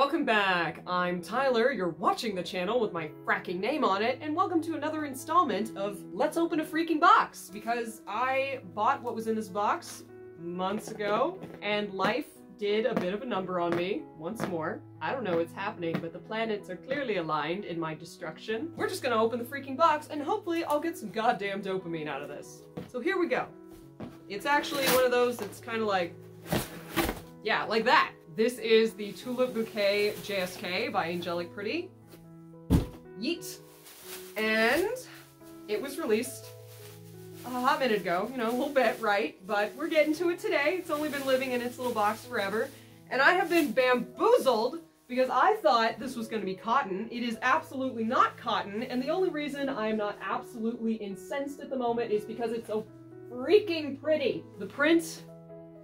Welcome back! I'm Tyler, you're watching the channel with my fracking name on it, and welcome to another installment of Let's Open a Freaking Box! Because I bought what was in this box months ago, and life did a bit of a number on me, once more. I don't know what's happening, but the planets are clearly aligned in my destruction. We're just gonna open the freaking box, and hopefully I'll get some goddamn dopamine out of this. So here we go. It's actually one of those that's kind of like, yeah, like that. This is the Tulip Bouquet JSK by Angelic Pretty. Yeet. And it was released a hot minute ago, you know, a little bit, right? But we're getting to it today. It's only been living in its little box forever. And I have been bamboozled because I thought this was going to be cotton. It is absolutely not cotton. And the only reason I'm not absolutely incensed at the moment is because it's so freaking pretty. The print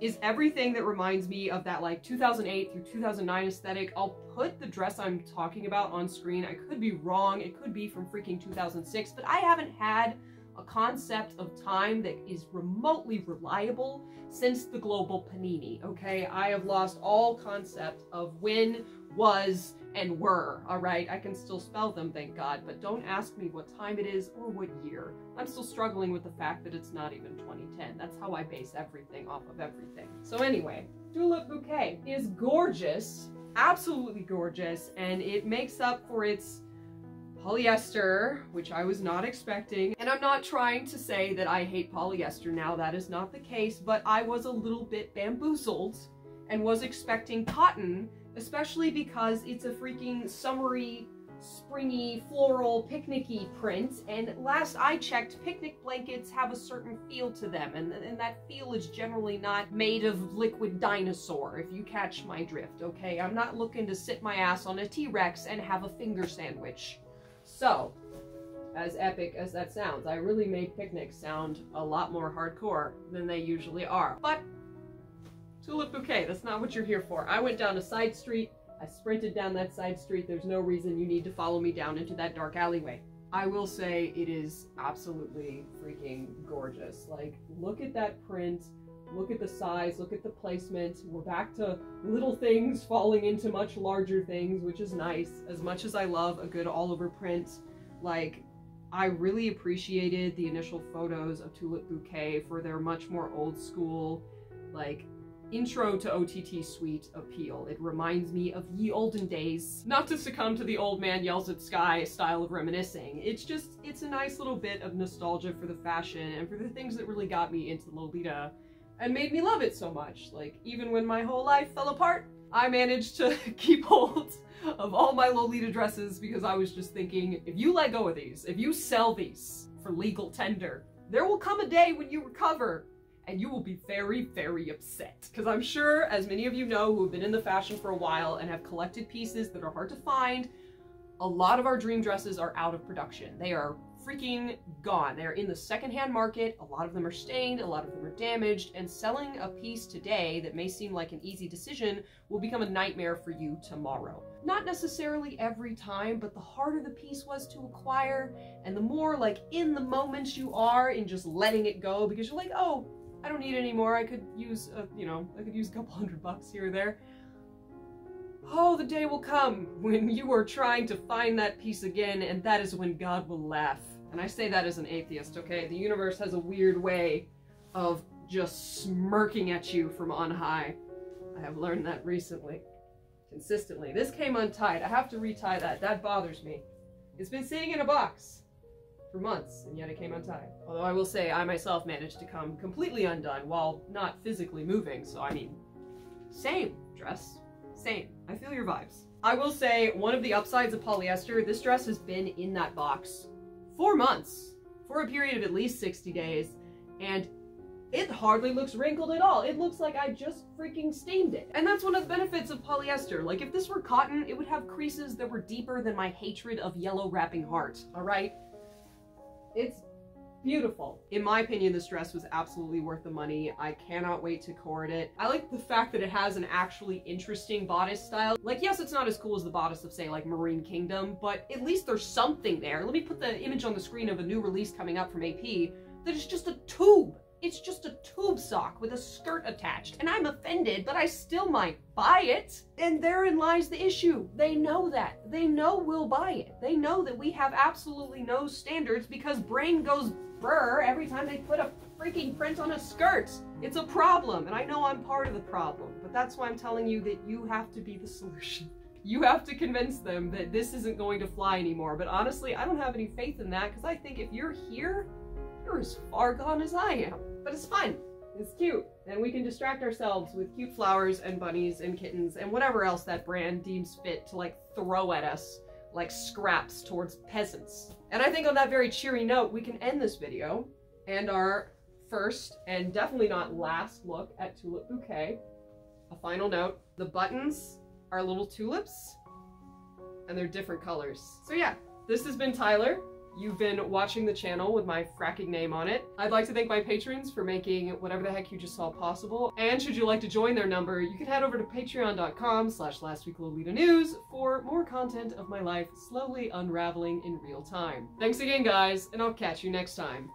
is everything that reminds me of that like 2008 through 2009 aesthetic. I'll put the dress I'm talking about on screen. I could be wrong. It could be from freaking 2006, but I haven't had a concept of time that is remotely reliable since the global panini, okay? I have lost all concept of when, was, and were, all right? I can still spell them, thank God, but don't ask me what time it is or what year. I'm still struggling with the fact that it's not even 2010. That's how I base everything off of everything. So anyway, Tulip Bouquet is gorgeous, absolutely gorgeous, and it makes up for its polyester, which I was not expecting. And I'm not trying to say that I hate polyester now, that is not the case, but I was a little bit bamboozled and was expecting cotton, especially because it's a freaking summery, springy, floral, picnicky print, and last I checked, picnic blankets have a certain feel to them, and that feel is generally not made of liquid dinosaur, if you catch my drift, okay? I'm not looking to sit my ass on a T-Rex and have a finger sandwich. So, as epic as that sounds, I really made picnics sound a lot more hardcore than they usually are. But Tulip Bouquet, that's not what you're here for. I went down a side street, I sprinted down that side street, there's no reason you need to follow me down into that dark alleyway. I will say it is absolutely freaking gorgeous. Like, look at that print, look at the size, look at the placement. We're back to little things falling into much larger things, which is nice. As much as I love a good all-over print, like, I really appreciated the initial photos of Tulip Bouquet for their much more old school, like, intro to OTT suite appeal. It reminds me of ye olden days. Not to succumb to the old man yells at sky style of reminiscing. It's a nice little bit of nostalgia for the fashion and for the things that really got me into Lolita and made me love it so much. Like, even when my whole life fell apart, I managed to keep hold of all my Lolita dresses because I was just thinking, if you let go of these, if you sell these for legal tender, there will come a day when you recover and you will be very, very upset. Because I'm sure, as many of you know who have been in the fashion for a while and have collected pieces that are hard to find, a lot of our dream dresses are out of production. They are freaking gone. They're in the secondhand market. A lot of them are stained, a lot of them are damaged, and selling a piece today that may seem like an easy decision will become a nightmare for you tomorrow. Not necessarily every time, but the harder the piece was to acquire, and the more like in the moment you are in just letting it go, because you're like, oh, I don't need it anymore. I could use a, I could use a couple $100 here or there. Oh, the day will come when you are trying to find that piece again, and that is when God will laugh. And I say that as an atheist, okay? The universe has a weird way of just smirking at you from on high. I have learned that recently. Consistently. This came untied. I have to retie that. That bothers me. It's been sitting in a box for months, and yet it came untied. Although I will say I myself managed to come completely undone while not physically moving, so I mean, same dress, same. I feel your vibes. I will say one of the upsides of polyester, this dress has been in that box 4 months, for a period of at least 60 days, and it hardly looks wrinkled at all. It looks like I just freaking steamed it. And that's one of the benefits of polyester. Like, if this were cotton, it would have creases that were deeper than my hatred of yellow wrapping heart, all right? It's beautiful. In my opinion, this dress was absolutely worth the money. I cannot wait to cord it. I like the fact that it has an actually interesting bodice style. Like, yes, it's not as cool as the bodice of, say, like Marine Kingdom, but at least there's something there. Let me put the image on the screen of a new release coming up from AP that is just a tube. It's just a tube sock with a skirt attached, and I'm offended, but I still might buy it. And therein lies the issue. They know that. They know we'll buy it. They know that we have absolutely no standards because brain goes brr every time they put a freaking print on a skirt. It's a problem, and I know I'm part of the problem, but that's why I'm telling you that you have to be the solution. You have to convince them that this isn't going to fly anymore. But honestly, I don't have any faith in that because I think if you're here, you're as far gone as I am. But it's fun. It's cute. And we can distract ourselves with cute flowers and bunnies and kittens and whatever else that brand deems fit to like throw at us like scraps towards peasants. And I think on that very cheery note, we can end this video and our first and definitely not last look at Tulip Bouquet. A final note, the buttons are little tulips and they're different colors. So yeah, this has been Tyler. You've been watching the channel with my fracking name on it. I'd like to thank my patrons for making whatever the heck you just saw possible. And should you like to join their number, you can head over to patreon.com/lastweeklolita news for more content of my life slowly unraveling in real time. Thanks again, guys, and I'll catch you next time.